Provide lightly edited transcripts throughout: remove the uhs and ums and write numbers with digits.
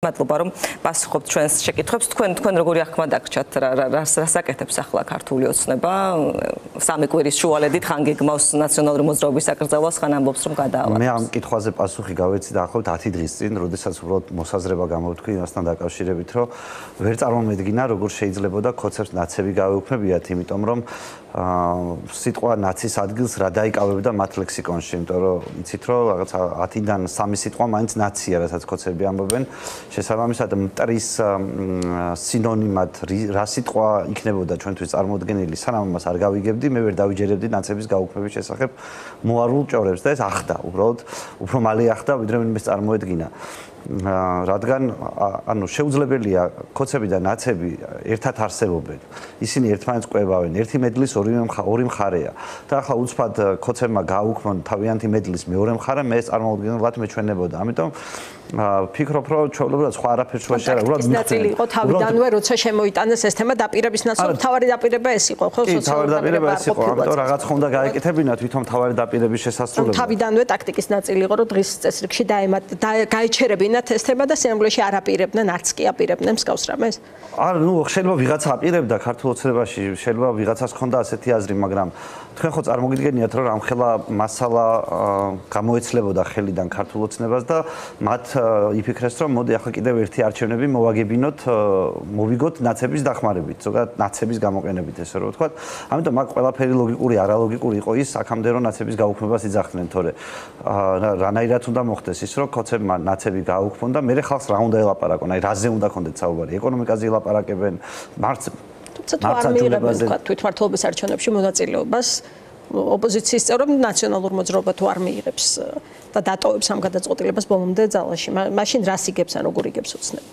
მადლობა რომ პასუხობთ ჩვენს შეკითხვებს. თქვენ როგორი აღქმა დაგჭათ რას აკეთებს ახლა ქართული ოცნება? სამი კვირის შუალედით ხან გეგმავს ნაციონალური მოძრაობის საკრძალვას, ხან ამბობს რომ გადაავალოს. მე ამ კითხვაზე პასუხი გავეცი დაახლოებით 10 დღის წინ, როდესაც უბრალოდ მოსაზრება გამოვთქვი იმასთან დაკავშირებით, რომ ვერ წარმომედგინა როგორ შეიძლებოდა ქოცებს ნაცები გავეუქმებიათ, იმიტომ რომ სიტყვა ნაცის ადგილს რა დაიკავებდა მათ ლექსიკონში, იმიტომ რომ იცით რომ რაღაც 10-დან 3 სიტყვა მაინც ნაცია, რასაც ქოცები ამბობენ. შესაბამისად მტრის სინონიმად რა სიტყვა იქნებოდა ჩვენთვის წარმოუდგენელი, სანამ ამას არ გავიგებდი, მე ვერ დავიჯერებდი ნაცების გაუქმების შესახებ მოარულ ჭორებს და ეს ახდა, უბრალოდ უფრო მალე ახდა, ვიდრე ვინმეს წარმოედგინა. რადგან ანუ შეუძლებელია ქოცები და ნაცები ერთად არსებობენ. ისინი ერთმანეთს კვებავენ, ერთი მედლის ორი მხარეა. და ახლა უცბად ქოცებმა გააუქმონ თავიანთი მედლის მეორე მხარე, მე ეს წარმოუდგენლად მეჩვენებოდა. ამიტომ ფიქრობ, რომ ჩვეულებრივად სხვა არაფერს შუაში არ უბრალოდ ნაწილი იყო თავიდანვე, როცა შემოიტანეს ეს თემა დაპირების ნაცვლად, თავარი დაპირება ეს იყო, ხო, სოციალური თავარი დაპირება ეს იყო, ამიტომ რაღაც ხონდა გაეკეთებინა თვითონ თავარი დაპირების შესასრულებლად. თავიდანვე ტაქტიკის ნაწილი იყო, რომ დღის წესრიგში გაეჩერებინათ ეს თემა და სიამბლეში არ აპირებდნენ, არც კი აპირებდნენ მსგავს რამეს? არა, ნუ შეიძლება ვიღაცა აპირებდა ქართულ ოცნებაში, შეიძლება ვიღაცას ჰქონდა ასეთი აზრი, მაგრამ თქვენ ხო წარმოგიდგენიათ, რომ რამხელა მასალა გამოეცლებოდა ხელიდან ქართულ ოცნებას და მათ იფიქრეს, რომ მოდი ახლა კიდევ ერთი არჩევნები მოვაგებინოთ, მოვიგოთ ნაცების დახმარებით, ზოგადად ნაცების გამოყენებით, ესე რომ ვთქვათ. ამიტომ მაგ ყველაფერი ლოგიკური, არალოგიკური იყო ის, აქამდე რომ ნაცების გაუქმებას იძახდნენ, თორე რანაირად უნდა მოხდეს ის, რომ ქოცებმა ნაცები გააუქმონ და მე ხალხს რა უნდა ელაპარაკონ, აი რაზე უნდა კონდეთ საუბარი, ეკონომიკაზე ელაპარაკებენ, თვითმმართველობის არჩევნებში მონაწილეობას ოპოზიციის წევრები ნაციონალურ მოძრაობა თუ არ მიიღებს და დატოვებს ამ გადაწყვეტილებას ბოლომდე ძალაში, მაშინ რას იგებს ან როგორ იგებს ოცნება?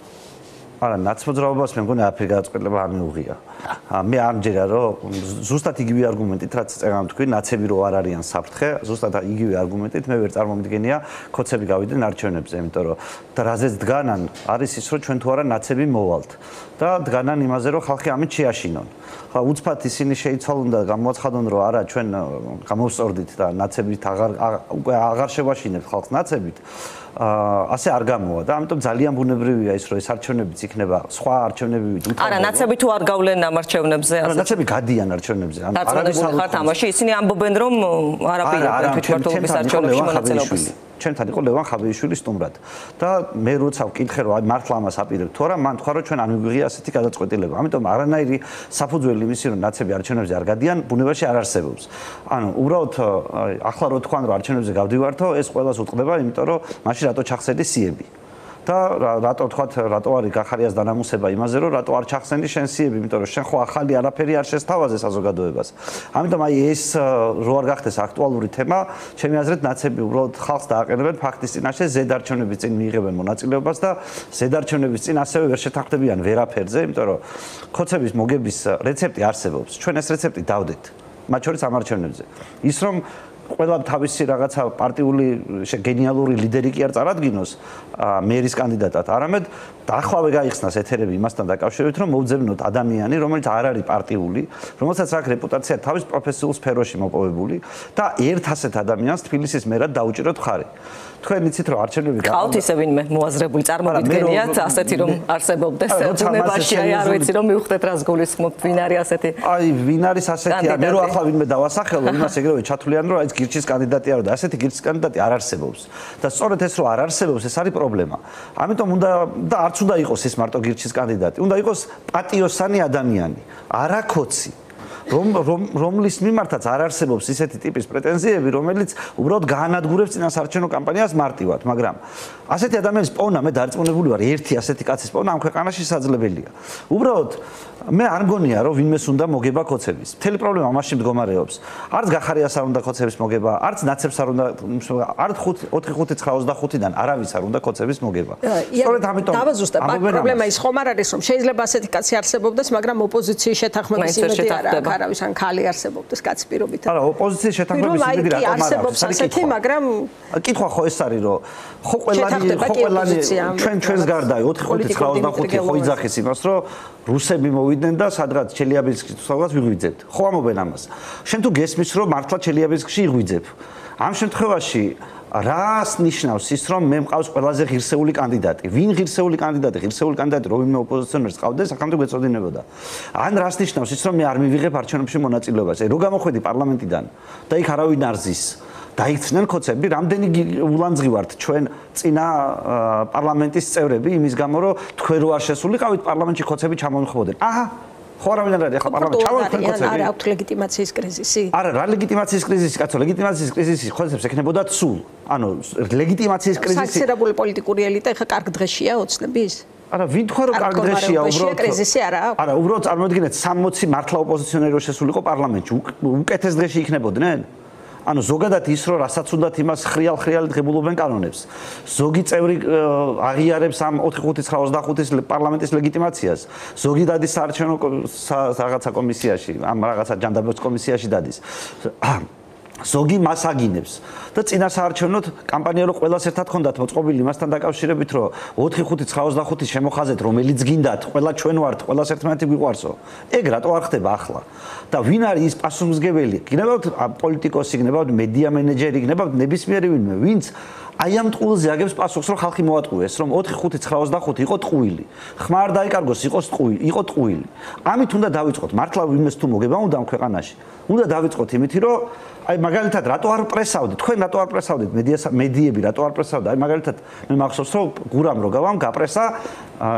არა, ნაცმოძრაობას მე მგონი არაფერი გადაწყვეტილება არ მიუღია. მე არ მჯერა, რომ ზუსტად იგივე არგუმენტით, რაც წერამ თქვი, ნაცები რო არ არიან საფრთხე, ზუსტად იგივე არგუმენტით მე ვერ წარმომიდგენია ქოცები გავიდნენ არჩევნებზე, იმიტომ რომ და რაზეც დგანან არის ის, რომ ჩვენ თუ არა ნაცები მოვალთ და დგანან იმაზე, რომ ხალხი ამით შეაშინონ. ხა უცბად ისინი შეიცვალონ და გამოაცხადონ, რომ არა, ჩვენ გამოვსწორდით და ნაცებით აღარ შევაშინებთ ხალხს ნაცებით. ასე არ გამოვა და ამიტომ ძალიან ბუნებრივია ის, რომ ეს არჩევნებიც იქნება სხვა არჩევნები უთვალო. არა, ნაცები თუ არ გავლენ ამ არჩევნებზე, არა, ნაცები გადიან არჩევნებზე. ანუ არაფერი ხარ თამაში, ისინი ამბობენ, რომ არ აპირებენ თვითმმართველობის არჩევნებში მონაწილეობას. ჩვენთან იყო ლევან ხაბეიშვილი სტუმრად და მე როცა ვკითხე, რომ აი მართლა ამას აპირებ თუ არა, მან თქვა, რომ ჩვენ არ მიგვიღია ასეთი გადაწყვეტილება. ამიტომ არანაირი საფუძველი იმისი, რომ ნაცები არჩევნებზე არ გადიან, ბუნებაში არ არსებობს. ანუ უბრალოდ ახლა რო თქვან, რომ არჩევნებზე გავდივართო, ეს ყველას უტყდება, იმიტომ რომ მაშინ რატო ჩახსენდი სიები. და რატო თქვათ, რატო არის გახარიას დანამუსება იმაზე, რომ რატო არ ჩახსენდი შენ სიები, იმიტომ რომ შენ ხო ახალი არაფერი არ შესთავაზე საზოგადოებას. ამიტომ აი ეს რო არ გახდეს აქტუალური თემა, ჩემი აზრით ნაცები უბრალოდ ხალხს დააყენებენ ფაქტის წინაშე, ზედარჩევნების წინ მიიღებენ მონაწილეობას და ზედარჩევნების წინ ასევე ვერ შეთანხმდებიან ვერაფერზე, იმიტომ რომ ქოცების მოგების რეცეპტი არსებობს. ჩვენ ეს რეცეპტი დავდეთ, მათ შორის ამ არჩევნებზე. ის რომ ყველა თავისი რაღაცა პარტიული გენიალური ლიდერი კი არ წარადგინოს მერის კანდიდატად, არამედ დაახლავე გაიხსნას ეთერები იმასთან დაკავშირებით, რომ მოვძებნოთ ადამიანი, რომელიც არ არის პარტიული, რომელსაც აქვს რეპუტაცია თავის პროფესიულ სფეროში მოპოვებული და ერთ ასეთ ადამიანს თბილისის მერად დაუჭიროთ ხარი. თქვენ იცით, რომ არჩევნები გყავთ ისე ვინმე მოაზრებული წარმოგიდგენიათ, ასეთი რომ არსებობდეს ბუნებაში, აი არ ვიცი რომ მივხვდეთ რას გულისხმობთ, ვინ არის ასეთი? აი, ვინ არის ასეთი? მე რო ახლა ვინმე დავასახელო, იმას ეგრევე ჩათვლიან, რომ აი ეს გირჩის კანდიდატი არა და ასეთი გირჩის კანდიდატი არ არსებობს. და სწორედ ეს რომ არ არსებობს, ეს არის პრობლემა. ამიტომ უნდა და არც უნდა იყოს ეს მარტო გირჩის კანდიდატი, უნდა იყოს პატიოსანი ადამიანი, არა ქოცი. რომლის მიმართაც არ არსებობს ისეთი ტიპის პრეტენზიები, რომელიც უბრალოდ გაანადგურებს წინასაარჩევნო კამპანიას მარტივად, მაგრამ ასეთი ადამიანის პოვნა მე დარწმუნებული ვარ, ერთი ასეთი კაცის პოვნა ამ ქვეყანაში შესაძლებელია. უბრალოდ მე არ მგონია, რომ ვინმეს უნდა მოგება ქოცების. მთელი პრობლემა ამაში მდგომარეობს. არც გახარიას არ უნდა ქოცების მოგება, არც ნაცებს არ უნდა, არც 4-5-9-25-დან არავის არ უნდა ქოცების მოგება. სწორედ ამიტომ დავაზუსტებ, პრობლემა ის ხომ არ არის, რომ შეიძლება ასეთი კაცი არსებობდეს, მაგრამ ოპოზიციის შეთანხმების იმედი არ აქვს. არავის ან ხალი არსებობდეს კაცი პირობით. არა, ოპოზიციის შეთანხმების იმედი რატომ არ არსებობს ასეთი, მაგრამ კითხვა ხო ეს არის, რომ ხო ყველანი ჩვენს გარდა 4-5-9-25 ხო იძახის იმას, რომ რუსები მოვიდნენ და სადღაც ჩელიაბინსკის სადღაც ვიღვიძებთ. ხო ამობენ ამას. შენ თუ გესმის, რომ მართლა ჩელიაბინსკში იღვიძებ. ამ შემთხვევაში რას ნიშნავს ის, რომ მე მყავს ყველაზე ღირსეული კანდიდატი? ვინ ღირსეული კანდიდატი? ღირსეული კანდიდატი რომელი ოპოზიციონერს ყავდეს, აქამდე გვეწოდინებოდა. ან რას ნიშნავს ის, რომ მე არ მივიღებ არჩევნებში მონაწილეობას? რო გამოხვედი პარლამენტიდან და იქ არავინ არ ზის. დაიქცნენ ხოცები, რამდენი ულანძღი ვართ ჩვენ წინა პარლამენტის წევრები იმის გამო, რომ თქვენ რო არ შესულიყავით პარლამენტში ხოცები ჩამომხმობდნენ. აჰა, ხო არავინ არ არის ახლა პარლამენტში ჩამოვიდნენ ხოცები. არა აქვს ლეგიტიმაციის კრიზისი. არა, რა ლეგიტიმაციის კრიზისი, კაცო, ლეგიტიმაციის კრიზისი ხოცებს ექნებოდა სულ. ანუ ლეგიტიმაციის კრიზისი. საქსირებული პოლიტიკური ელიტა ახლა კარგ დღეშია ოცნების? არა, ვინ თქვა რომ კარგ დღეშია უბრალოდ? კრიზისი არა აქვს. არა, უბრალოდ წარმოიდგინეთ 60 მართლა ოპოზიციონერი რო შესულიყო პარლამენტში, უკეთეს დღეში იქნებოდნენ? ანუ ზოგადად ის რომ რასაც უნდათ იმას ხრიალ-ხრიალი ღებულობენ კანონებს. ზოგი წევრი აღიარებს ამ 4-5-9-25-ის პარლამენტის ლეგიტიმაციას. ზოგი დადის საარჩევნო რაღაცა კომისიაში, ამ რაღაცა ჯანდაბოს კომისიაში დადის. ზოგი მას აგინებს და წინა საარჩევნოდ კამპანია რო ყველას ერთად ხონდათ მოწყობილი მასთან დაკავშირებით რომ 4-5-9-25-ის შემოხაზეთ რომელიც გინდათ ყველა ჩვენ ვართ ყველას ერთმანეთი გვიყვარსო ეგ რატო არ ხდება ახლა და ვინ არის ის პასუხისმგებელი გნებავთ პოლიტიკოსი გნებავთ მედია მენეჯერი გნებავთ ნებისმიერი ვინმე ვინც აი ამ ტყუილზე აგებს პასუხს რომ ხალხი მოატყუეს რომ 4-5-9-25 იყო ტყუილი ხმა არ დაიკარგოს იყო ტყუილი ამით უნდა დავიწყოთ მართლა ვინმეს თუ მოგება უნდა ამ ქვეყანაში უნდა დავიწყოთ იმით რომ აი მაგალითად რატო არ პრესავდით თქვენ რატო არ პრესავდით მედიები რატო არ პრესავდა აი მაგალითად მე მახსოვს რომ გურამ რო გავამ გაპრესა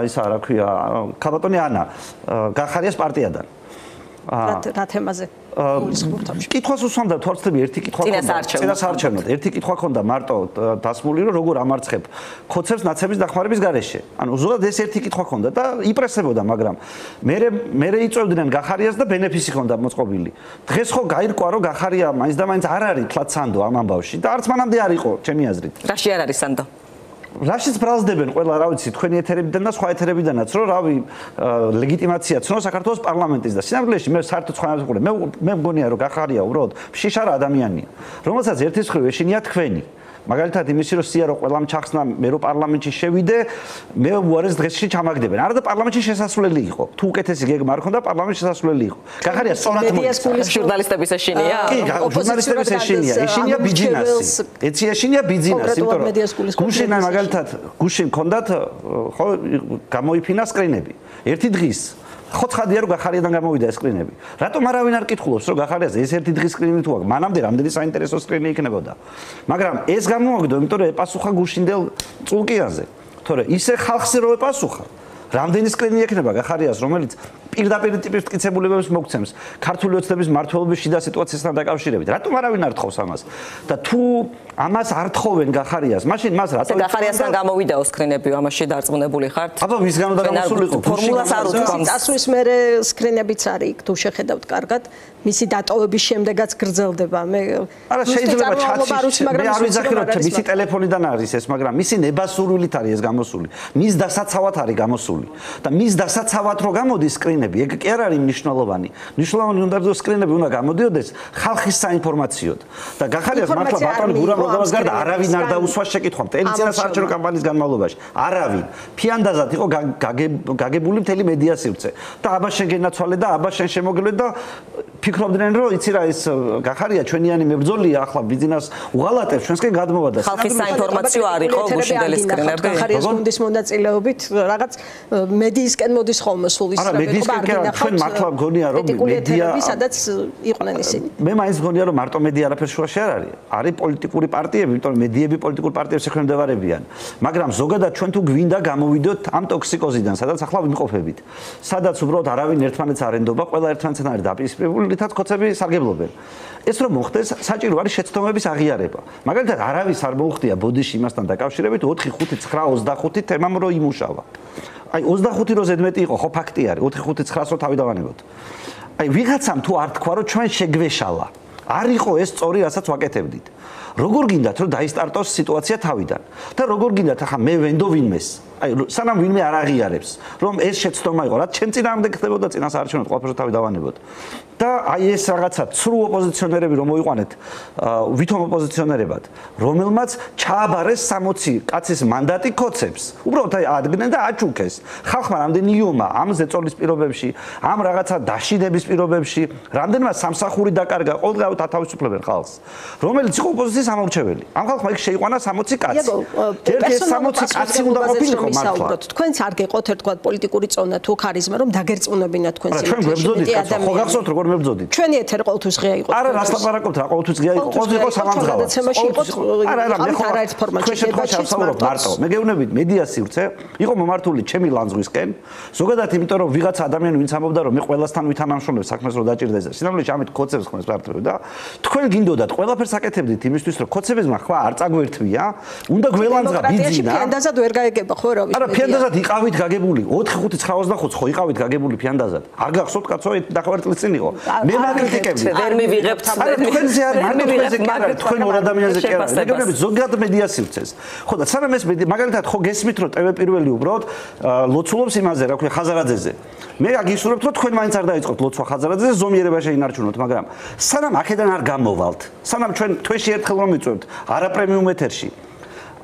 ისა რა ქვია ქალბატონი ანა გახარიას პარტიიდან რა თემაზე კითხვას უსვამდა თორცდები ერთი კითხვა ქონდა წინა საარჩევნოდ ერთი კითხვა ქონდა მარტო დასმული რომ როგორ ამარცხებ ხოცებს ნაცების დახმარების გარეშე ანუ ზოგადად ეს ერთი კითხვა ქონდა და იპრესებოდა მაგრამ მე იწევდნენ გახარიას და ბენეფისი ქონდა მოწყობილი დღეს ხო გაირკვა რომ გახარია მაინც და მაინც არ არის თლაც სანდო ამ ამბავში და არც მანამდე არ იყო ჩემი აზრით რაში არ არის სანდო რაშიც ბრალსდებენ ყველა რა ვიცი თქვენი ეთერებიდან და სხვა ეთერებიდანაც რომ რავი ლეგიტიმაცია ცნო საქართველოს პარლამენტის და სინამდვილეში მე საერთოდ სხვა ამბობ მე მგონია რომ გახარია უბრალოდ შიშარა ადამიანია რომელსაც ერთის მხრივ ეშინია თქვენი მაგალითად იმისი რომ სია რომ ყველამ ჩახსნა მე რომ პარლამენტში შევიდე მე უარეს დღესში ჩამაგდებენ არა და პარლამენტში შესასვლელი იყო თუ უკეთესი გეგმა არ ქონდა პარლამენტში შესასვლელი იყო გახარია სწორად მოიწა ჟურნალისტების ეშინია ჟურნალისტების ეშინია ბიძინასი ეცი ეშინია ბიძინასი იმიტომ რომ გუშინ მაგალითად გუშინ ქონდათ ხო გამოიფინა სკრინები ერთი დღის ხო ცხადია რომ გახარიადან გამოვიდა ეს სკრინები. რატომ არავინ არ კითხულობს რომ გახარიაზე ეს ერთი დღის სკრინი თუ აქვს? მანამდე რამდენი საინტერესო სკრინი იქნებოდა. მაგრამ ეს გამოვაგდო, იმიტომ რომ ეპასუხა გუშინდელ წულკიანზე. თორე ისე ხალხზე რო ეპასუხა, რამდენი სკრინი ექნება გახარიას, რომელიც პირდაპირ ტიპის მტკიცებულებებს მოგცემს ქართული ოცნების მმართველობის შიდა სიტუაციასთან დაკავშირებით. რატომ არავინ არ თხოვს ამას? და თუ ამას არ თხოვენ გახარიას, მაშინ მას რატო გახარიასთან გამოვიდაო სკრინები, ამაში დარწმუნებული ხართ? აბა ვისგანო გამოსულიყო? ფორმულას არ უძღვამს. წასვლის მერე სკრინებიც არის, თუ შეხედავთ კარგად, მისი დატოვების შემდეგაც გრძელდება. მე არა შეიძლება ჩატში, მე არ ვიძახი რომ მისი ტელეფონიდან არის ეს, მაგრამ მისი ნებასურვილით არის ეს გამოსული. მის დასაცავად არის გამოსული. და მის დასაცავად რო გამოდის სკრინები, ეგ კი არ არის მნიშვნელოვანი. მნიშვნელოვანი უნდა რომ სკრინები უნდა გამოდიოდეს ხალხის საინფორმაციოდ. და გახარიას მართლა ბატონი გურამ როგავას გარდა არავინ არ დაუსვა შეკითხვა მთელი წინა საარჩევნო კამპანიის განმავლობაში. არავინ. ფიანდაზად იყო გაგებული მთელი მედია სივრცე. და აბა შენ გენაცვალე და აბა შენ შემოგლე და ფიქრობდნენ რომ იცი რა ეს გახარია ჩვენიანი მებრძოლია ახლა ბიზნეს უღალატებს ჩვენსკენ გადმოვა და ხალხის საინფორმაციო არ იყო გუშინდელი სკრინები. გახარიას გუნდის მონაწილეობით რაღაც მედიისკენ მოდის ხოლმე სულ ის რა ჩვენ მართლა მგონია რომ მედია სადაც იყვნენ ისინი. მე მაინც მგონია რომ მარტო მედია არაფერ შუაში არ არის. არის პოლიტიკური პარტიები, იმიტომ რომ მედიები პოლიტიკურ პარტიებს ექვემდებარებიან. მაგრამ ზოგადად ჩვენ თუ გვინდა გამოვიდოთ ამ ტოქსიკოზიდან, სადაც ახლა ვიმყოფებით. სადაც უბრალოდ არავინ ერთმანეთს არ ენდობა, ყველა ერთმანეთთან არის დაპირისპირებული, რითაც ხოცები სარგებლობენ. ეს რომ მოხდეს, საჭირო არის შეცდომების აღიარება. მაგალითად, არავის არ მოუხდია ბოდიში იმასთან დაკავშირებით 4-5-9-25 თემამ რო იმუშავა. აი 25 რო ზედმეტი იყო, ხო ფაქტი არის, 4-5-9-ს რო თავი დავანებოთ. აი ვიღაცამ თუ არ თქვა რომ ჩვენ შეგვეშალა. არ იყო ეს სწორი, რასაც ვაკეთებდით. როგორ გინდათ რომ დაისტარტოს სიტუაცია თავიდან და როგორ გინდათ ახლა მე ვენდო ვინმეს აი სანამ ვინმე არ აღიარებს რომ ეს შეცდომა იყო რაც ჩემ წინააღმდეგ ხდებოდა წინა საარჩევნოდ ყველაფერს თავი დავანებოთ და აი ეს რაღაცა ცრუ ოპოზიციონერები რომ მოიყვანეთ ვითომ ოპოზიციონერებად რომელმაც ჩააბარეს 60 კაცის მანდატი ქოცებს უბრალოდ აი ადგენენ და აჩუქეს ხალხმა რამდენი იომა ამ ზეწოლის პირობებში ამ რაღაცა დაშინების პირობებში რამდენმა სამსახური დაკარგა ყოველდღიურად ათავისუფლებენ ხალხს რომელიც იყო ოპოზიციის არის ამორჩეველი. ამ ხალხმა იქ შეიყვანა 60 კაცი. ერთი 60 კაცი უნდა ყოფილიყო მართლა. თქვენც არ გეყოთ ერთგვარ პოლიტიკური წონა თუ ქარიზმა რომ დაგერწმუნებინათ თქვენს იმედში. ხო გახსოვთ როგორ მებრძოდით? ჩვენი ეთერი ყოველთვის ღია იყო. არა, რას ლაპარაკობთ რა, ყოველთვის ღია იყო. ყოველთვის იყო სამანძღავა. არა, მე ხო არაერთ ფორმატში შევსაუბრობ მარტო. მე გეუბნებით მედია სივრცე იყო მომართული ჩემი ლანძღვისკენ. ზოგადად იმიტომ რომ ვიღაცა ადამიანი ვინც ამბობდა რომ მე ყველასთან ვითანამშრომლებ საქმეს რო დაჭირდეს. სინამდვილეში ამით კოცებს ხმას ვარტებ და თქვენ გინდოდათ ყველაფერს აკეთებდით იმისთვის რომ კოცებმა ხმა არ წაგვერთვია. უნდა გველანძღა ბიძინა. ფიანდაზად ვერ გაიგება ხო რა ვიცი. არა, ფიანდაზად იყავით გაგებული 4-5-9-25 ხო იყავით გაგებული ფიანდაზად. არ გახსოვთ კაცო, ნახევარ წლის წინ იყო. მე მაგრიტიკებდი. ვერ მივიღებთ. თქვენზე არ თქვენ ორ ადამიანზე კი არა. მეგობრებო, ზოგადად მედია სივრცეს. ხო და სანამ ეს მაგალითად ხო გესმით რომ TV პირველი უბრალოდ ლოცულობს იმაზე, რა ქვია, ხაზარაძეზე. მე აგისურვებთ რომ თქვენ მაინც არ დაიწყოთ ლოცვა ხაზარაძეზე, ზომიერება შეინარჩუნოთ, მაგრამ სანამ აქედან არ გამოვალთ, სანამ ჩვენ თვეში ერთხელ რომ მიწვევთ არა პრემიუმ ეთერში.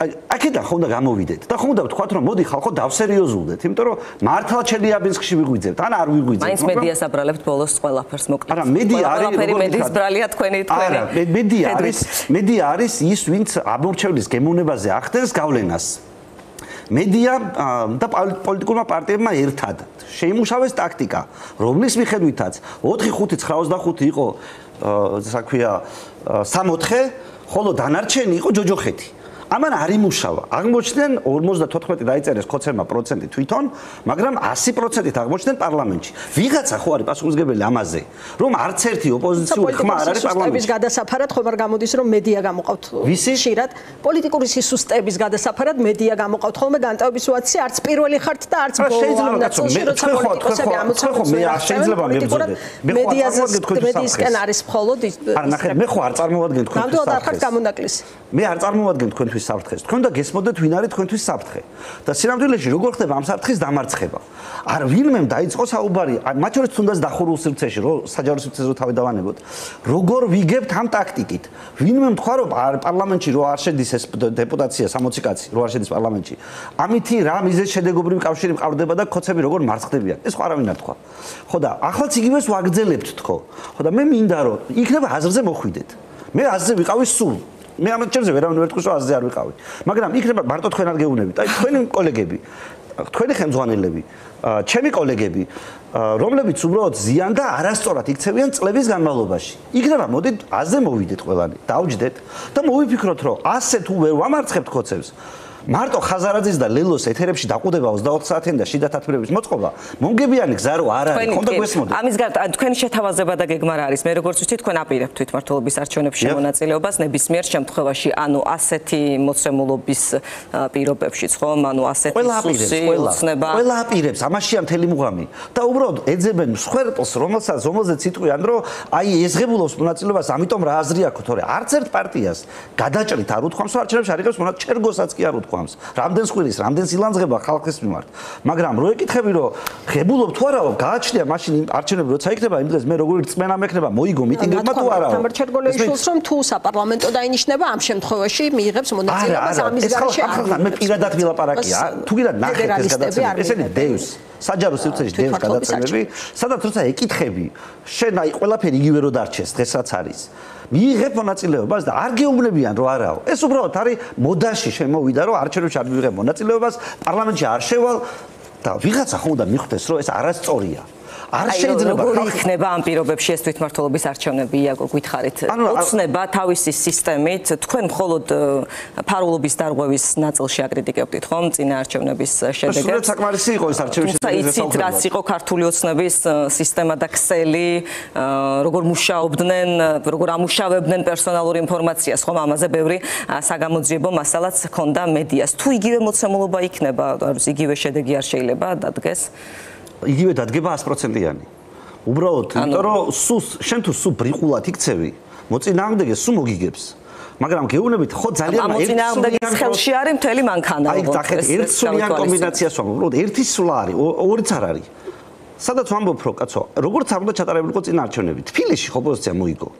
აქედან ხო უნდა გამოვიდეთ და ხო უნდა ვთქვათ რომ მოდი ხალხო დავსერიოზულდეთ, იმიტომ რომ მართლა ჩელიაბინსკში ვიღვიძებთ, ან არ ვიღვიძებთ. მაინც მედიას აბრალებთ ბოლოს ყველაფერს მოკლედ. არა, მედია არის მედიის ბრალია თქვენი. არა, მედია არის ის, ვინც ამორჩევლის გემოვნებაზე ახდენს გავლენას. მედია და პოლიტიკურმა პარტიებმა ერთად შეიმუშავეს ტაქტიკა, რომლის მიხედვითაც 4-5-95 იყო, ასე ქვია, 64, ხოლო დანარჩენი იყო ჯოჯოხეთი. ამან არ იმუშავა. აღმოჩნდნენ 54 დაიწერეს კოცერმა პროცენტი თვითონ, მაგრამ 100%-ით აღმოჩნდნენ პარლამენტში. ვიღაცა ხო არის პასუხისმგებელი ამაზე, რომ არც ერთი ოპოზიციური ხმა არ არის პარლამენტში. სისტემის გადასაფარად ხომ არ გამოდის რომ მედია გამოყავთ ხშირად. პოლიტიკური სისტემის გადასაფარად მედია გამოყავთ ხოლმე განტავების უაცი არც პირველი ხართ და არც ბოლო ამ ნაწილში როცა პოლიტიკოსები ამოცანებს შეიძლება მებრძოდეთ. მედიისკენ არის მხოლოდ არა, ნახეთ, მე ხო არ წარმოვადგენ თქვენთვის. ნამდვილად არ ხართ გამონაკლისი. მე არ წარმოვადგენ თქვენთვის საფრთხეს. თქვენ და გესმოდეთ ვინ არის თქვენთვის საფრთხე. და სინამდვილეში როგორ ხდება ამ საფრთხის დამარცხება? არ ვინმემ დაიწყო საუბარი, მათ შორის თუნდაც დახურულ სივრცეში, რომ საჯარო სივრცეზე რო თავი დავანებოთ. როგორ ვიგებთ ამ ტაქტიკით? ვინმემ თქვა რომ პარლამენტში რო არ შედის ეს დეპუტაცია 60 კაცი, რო არ შედის პარლამენტში. ამითი რა მიზეზ შედეგობრივი კავშირი მყარდება და კოცები როგორ მარცხდებიან? ეს ხო არავინ არ თქვა. ხო და ახლაც იგივეს ვაგრძელებთ თქო. ხო და მე მინდა რომ იქნება აზრზე მოხვიდეთ. მე აზრზე ვიყავი სულ. მე ამ ჩემზე ვერავინ ვერ თქვის რომ აზრზე არ ვიყავი. მაგრამ იქნება მარტო თქვენ არ გეუბნებით. აი თქვენი კოლეგები, თქვენი ხელმძღვანელები, ჩემი კოლეგები, რომლებიც უბრალოდ ზიან და არასწორად იქცევიან წლების განმავლობაში. იქნება მოდით აზრზე მოვიდეთ ყველანი, დავჯდეთ და მოვიფიქროთ რომ ასე თუ ვერ ვამარცხებთ კოცებს, მარტო ხაზარაძის და ლელოს ეთერებში დაყუდება 24 საათიანი და შიდა თათბირების მოწყობა მომგებიანი გზა რო არ არის, ხომ და გვესმოდეთ. ამის გარდა თქვენი შეთავაზება და გეგმა რა არის? მე როგორც ვიცი, თქვენ აპირებთ თვითმმართველობის არჩევნებში მონაწილეობას ნებისმიერ შემთხვევაში, ანუ ასეთი მოცემულობის პირობებშიც, ხომ? ანუ ასეთი სუსი უცნება. ყველა აპირებს, ამაშია მთელი მუღამი. და უბრალოდ ეძებენ მსხვერპლს, რომელზეც იტყვიან, რომ აი ესღებულობს მონაწილეობას, ამიტომ რა აზრი აქვს, თორე არც ერთ პარტიას გადაჭრით არ უთქვამს, არჩევნებში არ იღებს მონაწილეობას, ჩერგოსაც კი არ უთქვამს. რამდენს ხვილის, რამდენს ილანძღება ხალხის მიმართ. მაგრამ რო ეკითხები რომ ღებულობ თუ არაო, გააჩნია მაშინ არჩევნები როცა იქნება, იმ დღეს მე როგორი რწმენა მექნება, მოიგო მიტინგებმა თუ არაო. თამარჩერგოლიაშვილს რომ თუ საპარლამენტო დაინიშნება, ამ შემთხვევაში მიიღებს მონაწილეობას ამის გარეშე. მე პირადად ვილაპარაკია. თუ გინდა ნახეთ ეს გადაცემა, ესენი დევს. საჯარო სივრცეში დევს გადაცემები, სადაც როცა ეკითხები, შენ აი ყველაფერი იგივე რო დარჩეს დღესაც არის. მიიღებ მონაწილეობას და არ გეუბნებიან რომ არაო. ეს უბრალოდ არის მოდაში შემოვიდა რომ არჩევნებში არ მიიღებ მონაწილეობას, პარლამენტში არ შევალ და ვიღაცა ხო უნდა მიხვდეს რომ ეს არასწორია. არ შეიძლება როგორ იქნება ამ პირობებში ეს თვითმმართველობის არჩევნები, იაგო, გითხარით. ოცნება თავისი სისტემით, თქვენ მხოლოდ ფარულობის დარღვევის ნაწილში აკრიტიკებდით, ხომ, წინა არჩევნების შედეგებს. სულ საკმარისი იყო ეს არჩევნების შედეგები. იცით, რაც იყო ქართული ოცნების სისტემა და ქსელი, როგორ მუშაობდნენ, როგორ ამუშავებდნენ პერსონალურ ინფორმაციას, ხომ, ამაზე ბევრი საგამოძიებო მასალაც ჰქონდა მედიას. თუ იგივე მოცემულობა იქნება, იგივე შედეგი არ შეიძლება დადგეს? იგივე დადგება 100%-იანი. უბრალოდ, იმიტომ რომ შენ თუ სულ ბრიყულად იქცევი, მოწინააღმდეგე სულ მოგიგებს. მაგრამ გეუბნებით, ხო ძალიან მოწინააღმდეგის ხელში არის მთელი მანქანა. აი, ერთსულიან კომბინაციას ვამბობ, უბრალოდ ერთი სულა არის, ორიც არ არის. სადაც ვამბობ, რომ კაცო, როგორც არ უნდა ჩატარებულიყო წინა არჩევნები, თბილისში ხო ოპოზიცია მოიგო.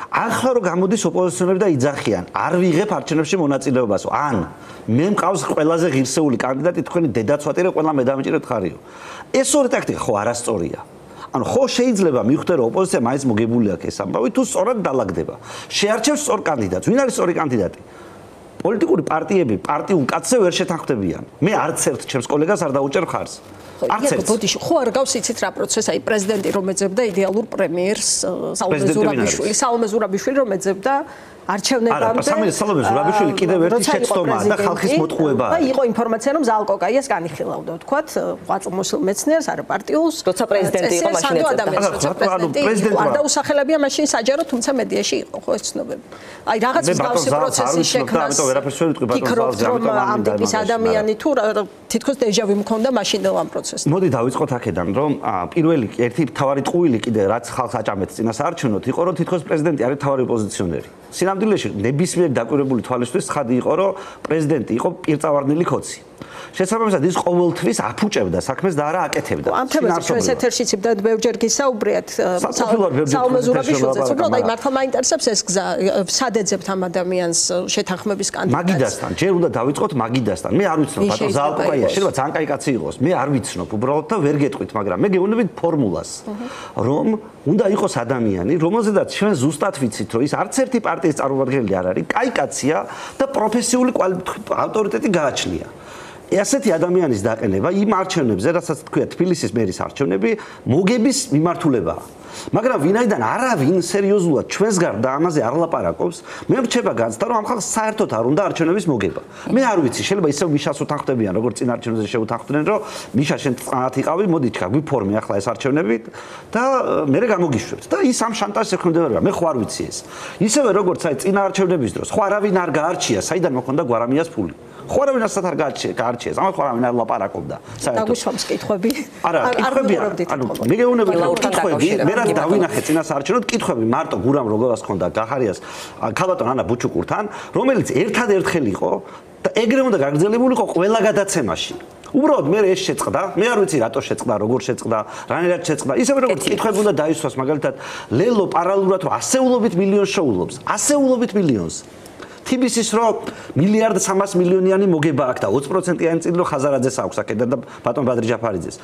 ახლა რომ გამოდის ოპოზიციონერი და იძახიან, არ ვიღებ არჩევნებში მონაწილეობას, ან მე მყავს ყველაზე ღირსეული კანდიდატი თქვენი დედაცვატირე, ყველა მე დამიჭირეთ ხარიო. ეს ორი ტაქტიკა ხო არასწორია. ანუ ხო შეიძლება მივხვდე რომ ოპოზიცია მაინც მოგებული აქვს ეს ამბავი თუ სწორად დაალაგდება შეარჩევს სწორ კანდიდატს ვინ არის სწორი კანდიდატი პოლიტიკური პარტიები პარტიულ კაცზე ვერ შეთანხმდებიან მე არც ერთ ჩემს კოლეგას არ დაუჭერ ხარს არც ერთ ბოდიში ხო არ გავს იცით რა პროცესი აი პრეზიდენტი რომ ეძებდა იდეალურ პრემიერს საულმე ზურაბიშვილი რომ ეძებდა არჩევნებამდე საულმე ზურაბიშვილი კიდევ ერთი შეცდომაა და ხალხის მოტყუებაა და იყო ინფორმაცია რომ ზალკოკაიას განიხილავდა თქვათ ყვაწმოსილ მეცნიერს არა პარტიულს როცა პრეზიდენტი იყო მაშინ პრეზიდენტი არ დაუსახელებია მაშინ საჯარო თუმცა მედიაში იყო ხო ეს ცნობები აი რაღაც მსგავსი პროცესი შექმნას ამიტომ ვერაფერს ვერ ვიტყვი ბატონო ზალზე ამიტომ ამ ტიპის ადამიანი თუ თითქოს დეჟავი მქონდა მაშინდელ ამ პროცესში მოდი დავიწყოთ აქედან რომ პირველი ერთი მთავარი ტყუილი კიდე რაც ხალხს აჭამეთ წინასაარჩევნოთ იყო რომ თითქოს პრეზიდენტი არის მთავარი ოპოზიციონერი სინამდვილეში ნებისმიერ დაკვირვებული თვალისთვის ცხადი იყო რომ პრეზიდენტი იყო პირწავარდნილი ხოცი შესაბამისად ის ყოველთვის აფუჭებდა საქმეს და არა აკეთებდა ამ თემაზე ჩვენს ეთერში ციფრად ბევრჯერ გისაუბრეთ საულმე ზურაბიშვილზეც უბრალოდ აი მართლა მაინტერესებს ეს გზა სად ეძებთ ამ ადამიანს შეთანხმების კანდიდატს მაგიდასთან ჯერ უნდა დავიწყოთ მაგიდასთან მე არ ვიცნობ ბატონ ზალკოკაია შეიძლება ძალიან კაი კაცი იყოს მე არ ვიცნობ უბრალოდ და ვერ გეტყვით მაგრამ მე გეუბნებით ფორმულას რომ უნდა იყოს ადამიანი რომელზედაც ჩვენ ზუსტად ვიცით რომ ის არც ერთი პარტიის წარმომადგენელი არ არის კაი კაცია და პროფესიული ავტორიტეტი გააჩნია ასეთი ადამიანის დაყენება იმ არჩევნებზე, რასაც თქვია თბილისის მერის არჩევნები, მოგების მიმართულებაა. მაგრამ ვინაიდან არავინ სერიოზულად ჩვენს გარდა ამაზე არ ლაპარაკობს, მე რჩება განცდა, რომ ამ ხალხს საერთოდ არ უნდა არჩევნების მოგება. მე არ ვიცი, შეიძლება ისევ მიშას უთანხმდებიან, როგორც წინ არჩევნებზე შეუთანხმდნენ, რომ მიშა შენ წყნარად იყავი, მოდი ჩქა, გვიფორმე ახლა ეს არჩევნები და მე გამოგიშვებთ. და ის ამ შანტაჟს ექვემდებარება, მე ხო არ ვიცი ეს. ისევე როგორც აი წინა არჩევნების დროს, ხო არავინ არ გაარჩია, საიდან მოხონდა გვარამიას ფული. ხო არავინ ასაც არ გაარჩიეს, ამას ხო არავინ არ ლაპარაკობდა. დაგუშვამს კითხვები. არა, კითხვები ანუ მე გეუბნებით რომ კითხვები მე რაც დავინახე წინასაარჩევნოდ კითხვები მარტო გურამ როგოვას ქონდა გახარიას ქალბატონ ანა ბუჩუკურთან, რომელიც ერთადერთხელ იყო და ეგრე უნდა გაგრძელებულიყო ყველა გადაცემაში. უბრალოდ მე ეს შეწყდა, მე არ ვიცი რატო შეწყდა, როგორ შეწყდა, რანაირად შეწყდა. ისევე როგორც კითხვები უნდა დაისვას, მაგალითად, ლელო პარალელურად რომ ასეულობით მილიონს შოულობს, ასეულობით მილიონს. TBC-ს რო მილიარდ 300 მილიონიანი მოგება აქვს და 20%-იანი წილი რო ხაზარაძეს აქვს აქედან და ბატონ ბადრი ჯაფარიძეს.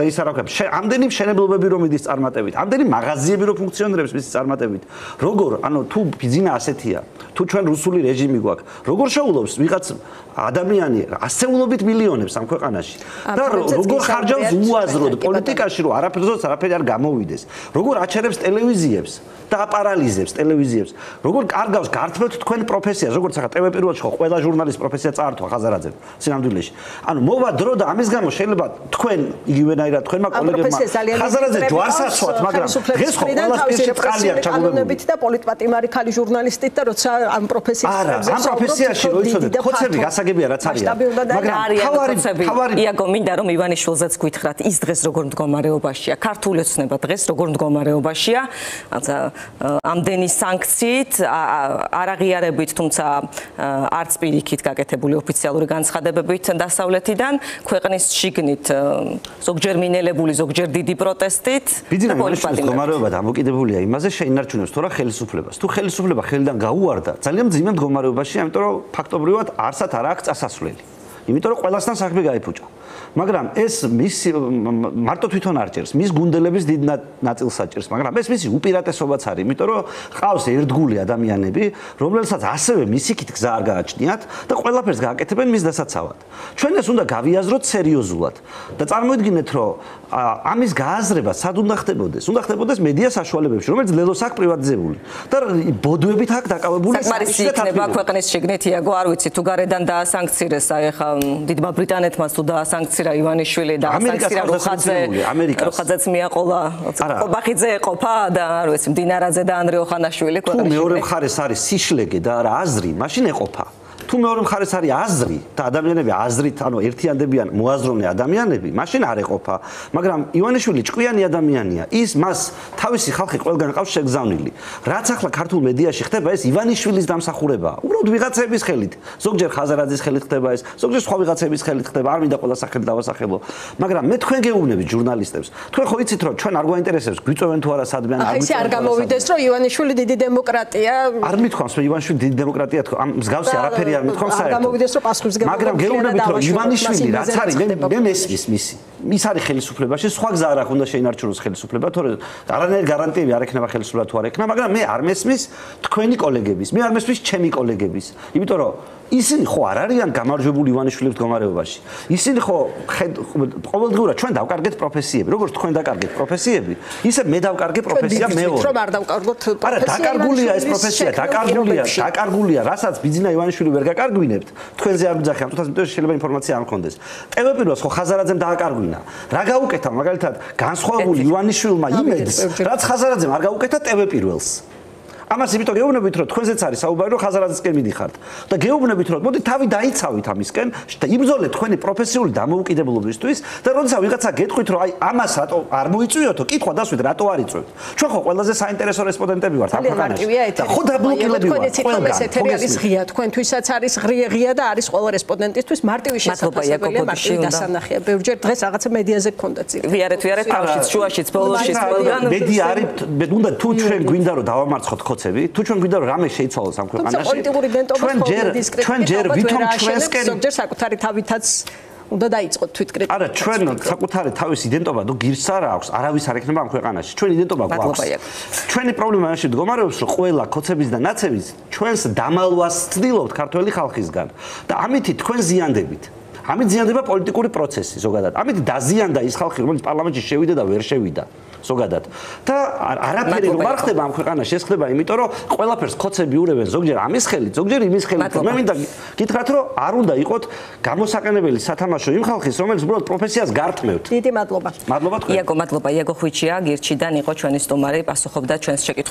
ის არა ვქებ, ამდენი მშენებლობები რომ მიდის წარმატებით, ამდენი მაღაზიები რო ფუნქციონირებს მის წარმატებით. როგორ, ანუ თუ ბიზნესი ასეთია, თუ ჩვენ რუსული რეჟიმი გვაქვს, როგორ შეულობს ვიღაც ადამიანი ასეულობით მილიონებს ამ ქვეყანაში და როგორ ხარჯავს უაზროდ პოლიტიკაში რომ არაფერი არ გამოვიდეს. როგორ აჩერებს ტელევიზიებს და აპარალიზებს ტელევიზიებს. როგორ კარგავს გართმევთ თქვენ პროფესიას, როგორც ახლა TV პირველში ხო ყველა ჟურნალისტის პროფესია წაართვა ხაზარაძემ სინამდვილეში. ანუ მოვა დრო და ამის გამო შეიძლება თქვენ იგივენაირად თქვენმა კოლეგებმა ხაზარაძე ჯვარს ასვათ, მაგრამ დღეს ხო ყველას პირში წყალი აქვს ჩაგულებულებით და პოლიტპატიმარი ხალი ჟურნალისტით და როცა ამ პროფესიაზე ამ პროფესიაში რო იცოდეთ ხოცები გასაგებია რაც არის. მაგრამ იაგო მინდა რომ ივანიშვილზეც გითხრათ ის დღეს როგორ მდგომარეობაშია, ქართული ოცნება დღეს როგორ მდგომარეობაშია, რაცა ამდენი სანქციით არ აღიარებით, თუმცა არც პირიქით გაკეთებული ოფიციალური განცხადებებით დასავლეთიდან, ქვეყნის შიგნით ზოგჯერ მინელებული, ზოგჯერ დიდი პროტესტით. ბიძინა მაშინ მდგომარეობა დამოკიდებულია იმაზე, შეინარჩუნებს თორა ხელისუფლებას. თუ ხელისუფლება ხელიდან გაუარდა, ძალიან მძიმე მდგომარეობაშია, იმიტომ რომ ფაქტობრივად არსად არ აქვს წასასვლელი. იმიტომ რომ ყველასთან საქმე გაიფუჭა. მაგრამ ეს მისი მარტო თვითონ არ ჭერს, მის გუნდელების დიდ ნაწილს აჭერს, მაგრამ ეს მისი უპირატესობაც არის, იმიტომ რომ ყავს ერთგული ადამიანები, რომლებსაც ასევე მისიქით გზა არ გააჩნიათ და ყველაფერს გააკეთებენ მის დასაცავად. ჩვენ ეს უნდა გავიაზროთ სერიოზულად და წარმოიდგინეთ, რომ ამის გააზრება სად უნდა ხდებოდეს? უნდა ხდებოდეს მედია საშუალებებში, რომელიც ლელოს აქვს პრივატიზებული და ბოდვებით აქვს დაკავებული საკმარისი იქნება ქვეყნის შიგნით, იაგო, არ ვიცი, თუ გარედან დაასანქცირეს, აი ხა დიდმა ბრიტანეთმა თუ დაასანქცირა ივანიშვილი და ასანქცირა რუხაძეც მიაყოლა, ყობახიძე ეყოფა და არ ვიცი, მდინარაძე და ანდრე ოხანაშვილი ქვეყნის. თუ მეორე მხარეს არის სიშლეგე და არა აზრი, მაშინ ეყოფა. თუ მეორე მხარეს არის აზრი და ადამიანები აზრით, ანუ ერთიანდებიან მოაზროვნე ადამიანები, მაშინ არ ეყოფა. მაგრამ ივანიშვილი ჭკვიანი ადამიანია. ის მას თავისი ხალხი ყველგან ყავს შეგზავნილი. რაც ახლა ქართულ მედიაში ხდება, ეს ივანიშვილის დამსახურებაა. უბრალოდ ვიღაცების ხელით. ზოგჯერ ხაზარაძის ხელით ხდება ეს, ზოგჯერ სხვა ვიღაცების ხელით ხდება. არ მინდა ყველა სახელი დავასახელო. მაგრამ მე თქვენ გეუბნებით ჟურნალისტებს. თქვენ ხო იცით რომ ჩვენ არ გვაინტერესებს გვიწევენ თუ არა სადმე არ გვიწევენ. არ გამოვიდეს რომ ივანიშვილი დიდი დემოკრატია. არ მithქვამს რომ ივანიშვილი დიდი დემოკრატია თქო. ამ მსგავსი არაფერი არ მithქვამს საერთოდ. გამოვიდეს რომ პასუხისგებლობა. მაგრამ გეუბნებით რომ ივანიშვილი რაც არის მე მესმის მისი. ის არის ხელისუფლებაში, სხვა გზა არ აქვს, უნდა შეინარჩუნოს ხელისუფლება, თორე არანაირი გარანტიები არ ექნება ხელისუფლება თუ არ ექნება, მაგრამ მე არ მესმის თქვენი კოლეგების, მე არ მესმის ჩემი კოლეგების. იმიტომ რომ ისინი ხო არ არიან გამარჯვებული ივანიშვილის მდგომარეობაში. ისინი ხო ყოველდღურად ჩვენ დავკარგეთ პროფესიები. როგორც თქვენ დაკარგეთ პროფესიები, ისე მე დავკარგე პროფესია მეორე. რომ არ დავკარგოთ პროფესია. არა, დაკარგულია ეს პროფესია, დაკარგულია, რასაც ბიძინა ივანიშვილი ვერ გაკარგვინებთ. თქვენზე არ გძახიან, თუმცა შეიძლება ინფორმაცია არ მქონდეს. ტევ პირველს ხო ხაზარაძემ დააკარგვინა. რა გაუკეთა მაგალითად განსხვავებული ივანიშვილმა იმედს, რაც ხაზარაძემ არ გაუკეთა ტევ პირველს. ამას იმიტომ გეუბნებით, რომ თქვენზეც არის საუბარი, რომ ხაზარაძესკენ მიდიხართ. და გეუბნებით, რომ მოდი თავი დაიცავით ამისკენ და იბრძოლეთ თქვენი პროფესიული დამოუკიდებლობისთვის და როდესაც ვიღაცა გეტყვით, რომ აი ამას რატო არ მოიწვიოთო, კითხვა დასვით, რატო არ იწვევთ. ჩვენ ხო ყველაზე საინტერესო რესპონდენტები ვართ ამ ქვეყანაში. და ხო დაბლოკილები ვართ. თქვენი ეთერი არის ღია, თქვენთვისაც არის ღია და არის ყველა რესპონდენტისთვის მარტივი შესაძლებლობია, მარტივი დასანახია. ბევრჯერ დღეს რაღაცა მედიაზე გქონდა წილი. ვიარეთ, თავშიც, შუაშიც, ბოლოშიც, ყველგან. მედია არის, უნდა თუ ჩვენ გვინდა რომ დავამარცხოთ თუ ჩვენ გვინდა რომ რამე შეიცვალოს ამ ქვეყანაში პოლიტიკური დენტობა ჩვენ ჯერ ვითომ ჩვენსკენ ზოგჯერ საკუთარი თავითაც უნდა დაიწყოთ თვითკრიტიკა. არა, ჩვენ საკუთარი თავის იდენტობა თუ გირს არ აქვს, არავის არ ექნება ამ ქვეყანაში. ჩვენ იდენტობა გვაქვს. ჩვენი პრობლემა ამაში მდგომარეობს, რომ ყველა ქოცების და ნაცების ჩვენს დამალვას ცდილობთ ქართველი ხალხისგან და ამითი თქვენ ზიანდებით. ამით ზიანდება პოლიტიკური პროცესი ზოგადად. ამით დაზიანდა ის ხალხი, რომელიც პარლამენტში შევიდა და ვერ შევიდა. ზოგადად. და არაფერი რომ არ ხდება ამ ქვეყანაში, ეს ხდება იმიტომ, რომ ყველაფერს ქოცები ურევენ, ზოგჯერ ამის ხელით, ზოგჯერ იმის ხელით. მე მინდა გითხრათ, რომ არ უნდა იყოთ გამოსაყენებელი სათამაშო იმ ხალხის, რომელიც უბრალოდ პროფესიას გართმევთ. დიდი მადლობა. მადლობა თქვენ. იაგო, მადლობა. იაგო ხვიჩია, გირჩიდან იყო ჩვენი სტუმარი, პასუხობდა ჩვენს შეკითხვებს.